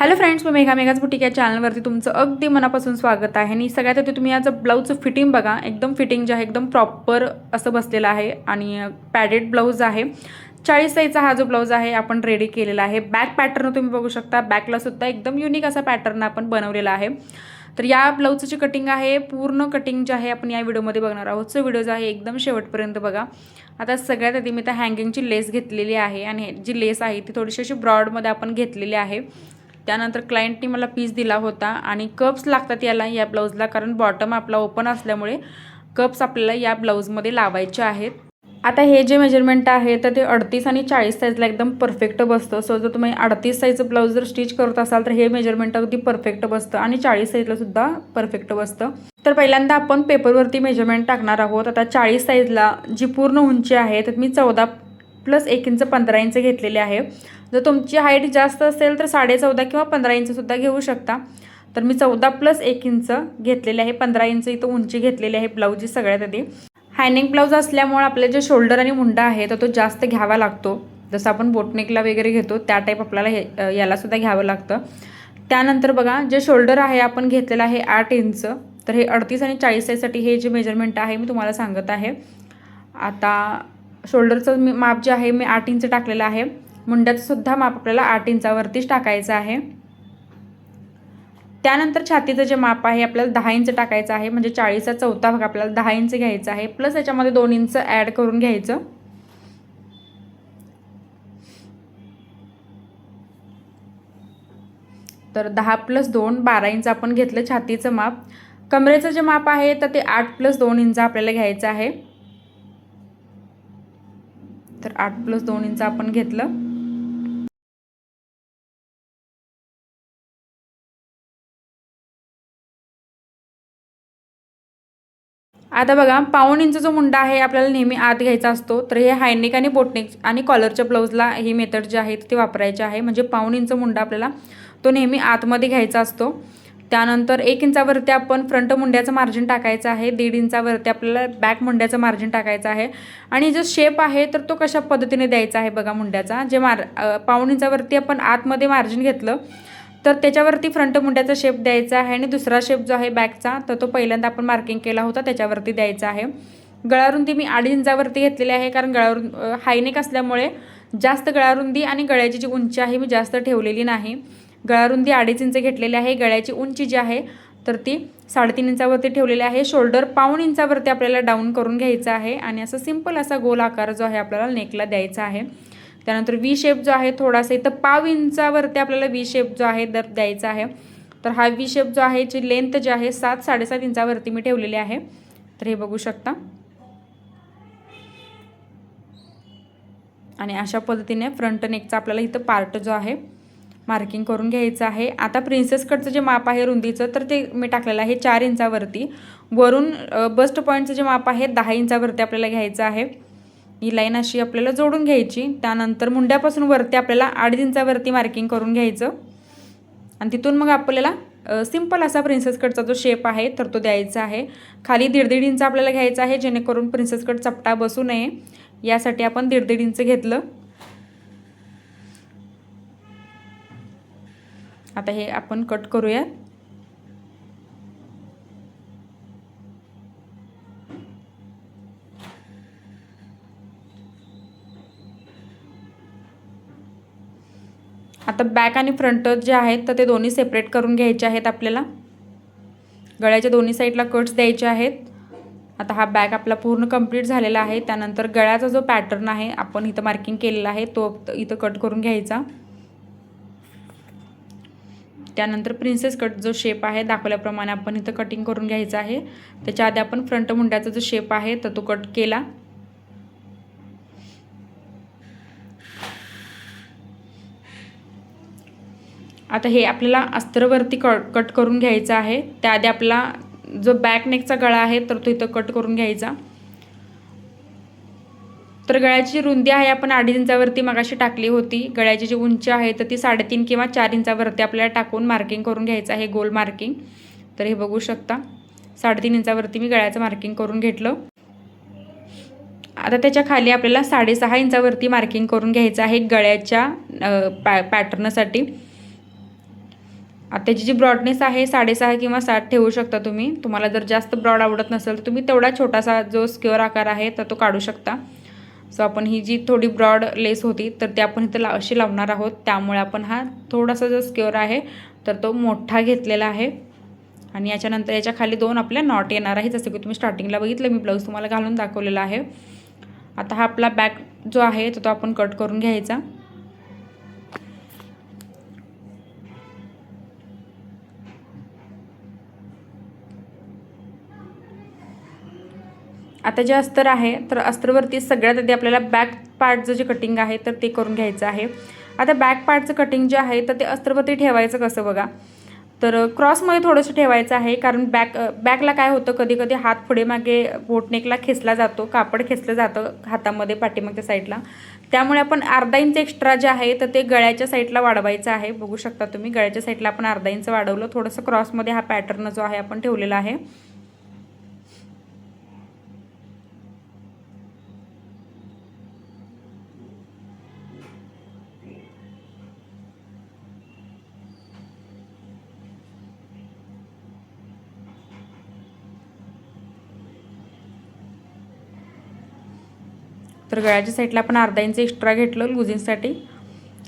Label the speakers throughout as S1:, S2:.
S1: Hello friends, मी मेघाज boutique या चॅनलवरती तुमचं अगदी मनापासून स्वागत आहे. आणि सगळ्यात आधी तुम्ही याचं ब्लाऊजचं फिटिंग बघा. एकदम फिटिंग जे आहे एकदम प्रॉपर असं बसलेलं आहे आणि पॅडेड ब्लाऊज आहे. 40 साईजचा हा जो ब्लाऊज आहे आपण रेडी केलेला आहे. बॅक पॅटर्न तुम्ही बघू शकता. बॅकला सुद्धा एकदम युनिक असा पॅटर्न आपण बनवलेला आहे. तर या ब्लाऊजची कटिंग आहे, पूर्ण कटिंग जे आहे आपण या व्हिडिओमध्ये बघणार आहोत. सो व्हिडिओ जो आहे एकदम शेवटपर्यंत बघा. आता सगळ्यात आधी मी त्या हँगिंगची लेस घेतलेली आहे आणि जी लेस आहे ती थोडीशी अशी ब्रॉडमध्ये आपण घेतलेली आहे. त्यानंतर क्लायंटनी मला पीस दिला होता आणि कप्स लागतात याला या ब्लाऊजला, कारण बॉटम आपला ओपन असल्यामुळे कप्स आपल्याला या ब्लाऊजमध्ये लावायचे आहेत. आता हे जे मेजरमेंट आहे तर ते 38 आणि 40 साईजला एकदम परफेक्ट बसतं. सो जर तुम्ही 38 साईजचं ब्लाऊज जर स्टिच करत असाल तर हे मेजरमेंट अगदी परफेक्ट बसतं आणि 40 साईजला सुद्धा परफेक्ट बसतं. तर पहिल्यांदा आपण पेपरवरती मेजरमेंट टाकणार आहोत. आता 40 साईजला जी पूर्ण उंची आहे तर मी 14+1 इंच 15 इंच घेतलेले आहे. जर तुमची हाईट जास्त असेल तर 14.5 किंवा 15 इंचसुद्धा घेऊ शकता. तर मी 14+1 इंच घेतलेले आहे. 15 इंच इथं उंची घेतलेली आहे ब्लाऊजची. सगळ्यात आधी हँगिंग ब्लाऊज असल्यामुळे आपले जे शोल्डर आणि मुंडा आहे तर तो जास्त घ्यावा लागतो. जसं आपण बोटनेकला वगैरे घेतो त्या टाईप आपल्याला यालासुद्धा घ्यावं लागतं. त्यानंतर बघा, जे शोल्डर आहे आपण घेतलेलं आहे 8 इंच. तर हे 38 आणि 40 साईजसाठी हे जे मेजरमेंट आहे मी तुम्हाला सांगत आहे. आता शोल्डरचं माप जे आहे मी 8 इंच टाकलेलं आहे. मुंड्याचं सुद्धा माप आपल्याला 8 इंचावरतीच टाकायचं आहे. त्यानंतर छातीचं जे माप आहे आपल्याला 10 इंच टाकायचं आहे. म्हणजे 40चा चौथा भाग आपल्याला 10 इंच घ्यायचा आहे. प्लस याच्यामध्ये 2 इंच ॲड करून घ्यायचं. तर 10+2 12 इंच आपण घेतलं छातीचं माप. कमरेचं जे माप आहे तर ते 8+2 इंच आपल्याला घ्यायचं आहे. तर 8+2 इंच आपण घेतलं. आता बघा, पाऊण इंच जो मुंडा आहे आपल्याला नेहमी आत घ्यायचा असतो. तर हे हायनेक आणि बोटनेक आणि कॉलरच्या ब्लाऊजला ही मेथड जी आहे ती वापरायची आहे. म्हणजे पाऊण इंच मुंडा आपल्याला तो नेहमी आतमध्ये घ्यायचा असतो. त्यानंतर 1 इंचावरती आपण फ्रंट मुंड्याचं मार्जिन टाकायचं आहे. 1.5 इंचावरती आपल्याला बॅक मुंड्याचं मार्जिन टाकायचं आहे. आणि जो शेप आहे तर तो कशा पद्धतीने द्यायचा आहे बघा मुंड्याचा. जे पाऊण इंचावरती आपण आतमध्ये मार्जिन घेतलं तर त्याच्यावरती फ्रंट मुंड्याचा शेप द्यायचा आहे आणि दुसरा शेप जो आहे बॅकचा तर तो पहिल्यांदा आपण मार्किंग केला होता त्याच्यावरती द्यायचा आहे. गळारुंदी मी 2.5 इंचावरती घेतलेली आहे, कारण हायनेक असल्यामुळे जास्त गळारुंदी आणि गळ्याची जी उंची आहे मी जास्त ठेवलेली नाही. गळारुंदी 2.5 इंच घेतलेली आहे. गळ्याची उंची जी आहे तर ती 3.5 इंचावरती ठेवलेली आहे. शोल्डर पाऊण इंचावरती आपल्याला डाऊन करून घ्यायचा आहे आणि असं सिंपल असा गोल आकार जो आहे आपल्याला नेकला द्यायचा आहे. त्यानंतर व्ही शेप जो आहे थोडासा इथं 1.5 इंचावरती आपल्याला व्ही शेप जो आहे द्यायचा आहे. तर हा व्ही शेप जो आहे जी लेंथ जी आहे 7-7.5 इंचावरती मी ठेवलेली आहे. तर हे बघू शकता. आणि अशा पद्धतीने फ्रंट नेकचा आपल्याला इथं पार्ट जो आहे मार्किंग करून घ्यायचं आहे. आता प्रिन्सेस कटचं जे माप आहे रुंदीचं तर ते मी टाकलेलं आहे 4 इंचावरती. वरून बस्ट पॉईंटचं जे माप आहे 10 इंचावरती आपल्याला घ्यायचं आहे. ही लाईन अशी आपल्याला जोडून घ्यायची. त्यानंतर मुंड्यापासून वरती आपल्याला 2.5 इंचावरती मार्किंग करून घ्यायचं आणि तिथून मग आपल्याला सिंपल असा प्रिन्सेस कटचा जो शेप आहे तर तो द्यायचा आहे. खाली 1.5 इंच आपल्याला घ्यायचा आहे, जेणेकरून प्रिन्सेस कट चपटा बसू नये यासाठी आपण 1.5 इंच घेतलं. आता हे आपण कट करूया. आता बॅक आणि फ्रंट जे आहेत तर ते दोन्ही सेपरेट करून घ्यायचे आहेत आपल्याला. गळ्याच्या दोन्ही साईडला कट्स द्यायचे आहेत. आता हा बॅक आपला पूर्ण कंप्लीट झालेला आहे. त्यानंतर गळ्याचा जो पॅटर्न आहे आपण इथं मार्किंग केलेला आहे तो इथं कट करून घ्यायचा. त्यानंतर प्रिन्सेस कट जो शेप आहे दाखवल्याप्रमाणे आपण इथं कटिंग करून घ्यायचं आहे. त्याच्या आधी आपण फ्रंट मुंड्याचा जो शेप आहे तर तो कट केला. आता हे आपल्याला अस्तरवरती कट करून घ्यायचं आहे. त्याआधी आपला जो बॅक नेकचा गळा आहे तर तो इथं कट करून घ्यायचा. तर गळ्याची रुंदी आहे आपण 2.5 इंचावरती मगाशी टाकली होती. गळ्याची जी उंची आहे तर ती 3.5 किंवा 4 इंचावरती आपल्याला टाकून मार्किंग करून घ्यायचं आहे, गोल मार्किंग. तर हे बघू शकता 3.5 इंचावरती मी गळ्याचं मार्किंग करून घेतलं. आता त्याच्या खाली आपल्याला 6.5 इंचावरती मार्किंग करून घ्यायचं आहे गळ्याच्या पॅटर्नसाठी. त्याची जी ब्रॉडनेस आहे 6.5 किंवा 7 ठेवू शकता तुम्ही. तुम्हाला जर जास्त ब्रॉड आवडत नसेल तर तुम्ही तेवढा छोटासा जो स्क्वेअर आकार आहे तर तो काढू शकता. सो आपण ही जी थोडी ब्रॉड लेस होती तर ते आपण इथं अशी लावणार आहोत. त्यामुळे आपण हा थोडासा जो स्क्वेअर आहे तर तो मोठा घेतलेला आहे. आणि याच्यानंतर याच्या खाली 2 आपल्या नॉट येणार आहे, जसं की तुम्ही स्टार्टिंगला बघितलं, मी ब्लाऊज तुम्हाला घालून दाखवलेला आहे. आता हा आपला बॅक जो आहे तो आपण कट करून घ्यायचा. आता जे अस्तर आहे तर अस्तरवरती सगळ्यात आधी आपल्याला बॅक पार्टचं जे कटिंग आहे तर ते करून घ्यायचं आहे. आता बॅक पार्टचं कटिंग जे आहे तर ते अस्तरवरती ठेवायचं कसं बघा, तर क्रॉसमध्ये थोडंसं ठेवायचं आहे. कारण बॅकला काय होतं, कधी कधी हात पुढे मागे बोटनेकला खेचला जातो, कापड खेचलं जातं हातामध्ये पाठीमागच्या साईडला. त्यामुळे आपण अर्धा इंच एक्स्ट्रा जे आहे तर ते गळ्याच्या साईडला वाढवायचं आहे. बघू शकता तुम्ही, गळ्याच्या साईडला आपण अर्धा इंच वाढवलं. थोडंसं क्रॉसमध्ये हा पॅटर्न जो आहे आपण ठेवलेला आहे. तर गळ्याच्या साईडला आपण अर्धा इंच एक्स्ट्रा घेतलं लुझिंगसाठी.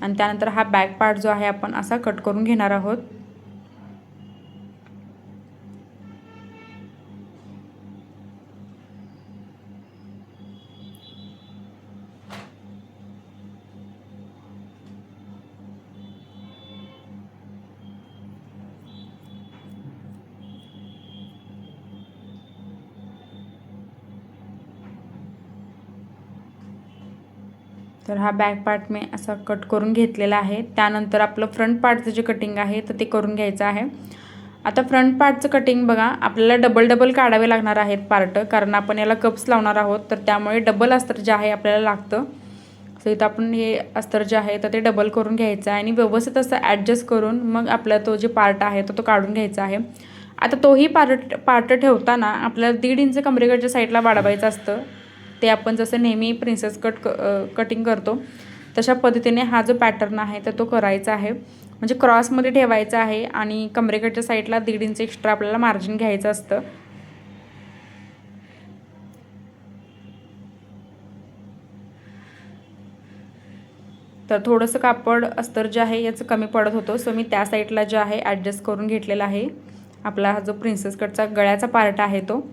S1: आणि त्यानंतर हा बॅक पार्ट जो आहे आपण असा कट करून घेणार आहोत. तर हा बॅक पार्ट मी असा कट करून घेतलेला आहे. त्यानंतर आपलं फ्रंट पार्टचं जे कटिंग आहे तर ते करून घ्यायचं आहे. आता फ्रंट पार्टचं कटिंग बघा, आपल्याला डबल काढावे लागणार आहेत पार्ट, कारण आपण याला कप्स लावणार आहोत. तर त्यामुळे डबल अस्तर जे आहे आपल्याला लागतं. सो इथं आपण हे अस्तर जे आहे तर ते डबल करून घ्यायचं आहे आणि व्यवस्थित असं ॲडजस्ट करून मग आपला तो जे पार्ट आहे तो काढून घ्यायचा आहे. आता तोही पार्ट ठेवताना आपल्याला 1.5 इंच कमरेकडच्या साईडला वाढवायचं असतं. ते आपण जसं नेहमी प्रिन्सेस कटिंग करतो तशा पद्धतीने हा जो पॅटर्न आहे तर तो करायचा आहे. म्हणजे क्रॉसमध्ये ठेवायचा आहे आणि कमरेकडच्या साईडला 1.5 इंच एक्स्ट्रा आपल्याला मार्जिन घ्यायचं असतं. तर थोडंसं कापड अस्तर जे आहे याचं कमी पडत होतं. सो मी त्या साईडला जे आहे ॲडजस्ट करून घेतलेला आहे. आपला हा जो प्रिन्सेस कटचा गळ्याचा पार्ट आहे तो.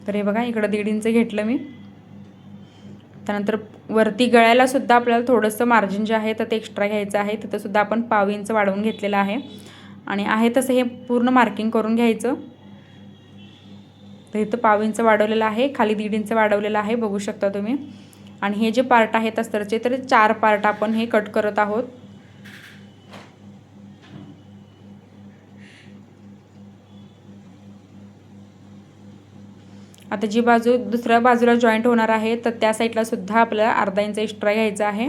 S1: तर हे बघा, इकडं 1.5 इंच घेतलं मी. त्यानंतर वरती गळ्याला सुद्धा आपल्याला थोडंसं मार्जिन जे आहे तर ते एक्स्ट्रा घ्यायचं आहे. तिथं सुद्धा आपण 1/2 इंच वाढवून घेतलेलं आहे आणि आहे तसं हे पूर्ण मार्किंग करून घ्यायचं. तर इथं 1/2 इंच वाढवलेलं आहे, खाली 1.5 इंच वाढवलेलं आहे, बघू शकता तुम्ही. आणि हे जे पार्ट आहेत अस्तरचे तर 4 पार्ट आपण हे कट करत आहोत. आता जी बाजू दुसऱ्या बाजूला जॉईंट होणार आहे तर त्या साईडला सुद्धा आपल्याला अर्धा इंच एक्स्ट्रा घ्यायचा आहे.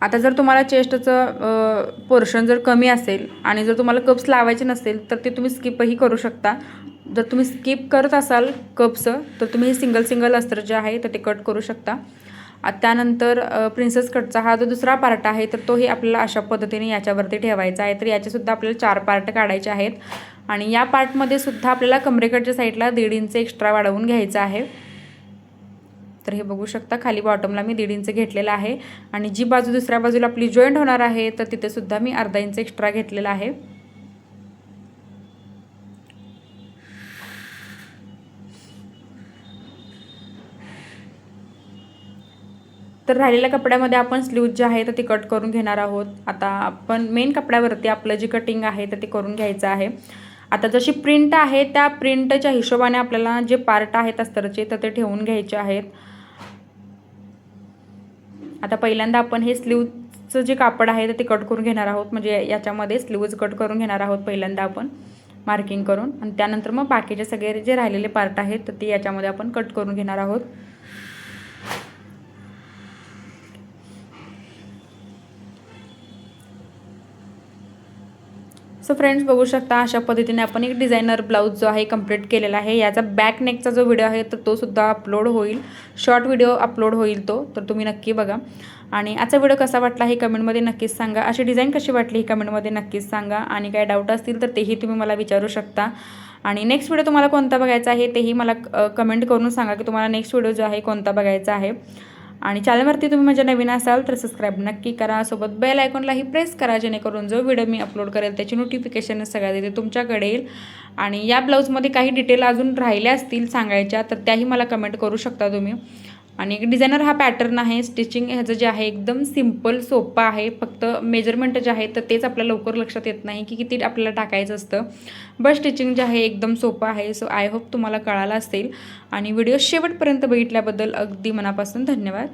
S1: आता जर तुम्हाला चेस्टचं पोर्शन जर कमी असेल आणि जर तुम्हाला कप्स लावायचे नसेल तर ते तुम्ही स्किपही करू शकता. जर तुम्ही स्किप करत असाल कप्सं तर तुम्ही सिंगल अस्तर जे आहे तर ते कट करू शकता. त्यानंतर प्रिन्सेस कटचा हा जो दुसरा पार्ट आहे तर तोही आपल्याला अशा पद्धतीने याच्यावरती ठेवायचा आहे. तर याचेसुद्धा आपल्याला 4 पार्ट काढायचे आहेत आणि या पार्टमध्ये सुद्धा आपल्याला कमरेकडच्या साईडला 1.5 इंच एक्स्ट्रा वाढवून घ्यायचं आहे. तर हे बघू शकता, खाली बॉटमला मी 1.5 इंच घेतलेला आहे आणि जी बाजू दुसऱ्या बाजूला आपली जॉईंट होणार आहे तर तिथे सुद्धा मी अर्धा इंच एक्स्ट्रा घेतलेला आहे. तर राहिलेल्या कपड्यामध्ये आपण स्लीव्ज जे आहे तर ते कट करून घेणार आहोत. आता आपण मेन कपड्यावरती आपलं जे कटिंग आहे तर ते करून घ्यायचं आहे. आता जशी प्रिंट आहे त्या प्रिंटच्या हिशोबाने आपल्याला जे पार्ट आहेत अस्तरचे तर ते ठेवून घ्यायचे आहेत. आता पहिल्यांदा आपण हे स्लीव्जचं जे कापड आहे तर ते कट करून घेणार आहोत. म्हणजे याच्यामध्ये स्लीव्ज कट करून घेणार आहोत पहिल्यांदा आपण. मार्किंग करून. आणि त्यानंतर मग बाकीचे सगळे जे राहिलेले पार्ट आहेत तर ते याच्यामध्ये आपण कट करून घेणार आहोत. सो फ्रेंड्स, बघू शकता अशा पद्धतीने आपण एक डिझायनर ब्लाऊज जो आहे कंप्लीट केलेला आहे. याचा बॅक नेकचा जो व्हिडिओ आहे तर तो सुद्धा अपलोड होईल, शॉर्ट व्हिडिओ अपलोड होईल तो, तर तुम्ही नक्की बघा. आणि आजचा व्हिडिओ कसा वाटला हे कमेंटमध्ये नक्कीच सांगा. अशी डिझाईन कशी वाटली ही कमेंटमध्ये नक्कीच सांगा. आणि काय डाऊट असतील तर तेही तुम्ही मला विचारू शकता. आणि नेक्स्ट व्हिडिओ तुम्हाला कोणता बघायचा आहे तेही मला कमेंट करून सांगा की तुम्हाला नेक्स्ट व्हिडिओ जो आहे कोणता बघायचा आहे. आणि चॅनलवरती तुम्ही म्हणजे नवीन असाल तर सबस्क्राईब नक्की करा. सोबत बेल आयकॉनलाही प्रेस करा, जेणेकरून जो व्हिडिओ मी अपलोड करेल त्याची नोटिफिकेशन सगळ्यात येते तुमच्याकडे येईल. आणि या ब्लाऊजमध्ये काही डिटेल अजून राहिल्या असतील सांगायच्या तर त्याही मला कमेंट करू शकता तुम्ही. आणि एक डिझायनर हा पॅटर्न आहे. स्टिचिंग ह्याचं जे आहे एकदम सिम्पल सोपं आहे. फक्त मेजरमेंट जे आहे तर तेच आपल्याला लवकर लक्षात येत नाही की किती आपल्याला टाकायचं असतं. बट स्टिचिंग जे आहे एकदम सोपं आहे. सो आय होप तुम्हाला कळालं असेल. आणि व्हिडिओ शेवटपर्यंत बघितल्याबद्दल अगदी मनापासून धन्यवाद.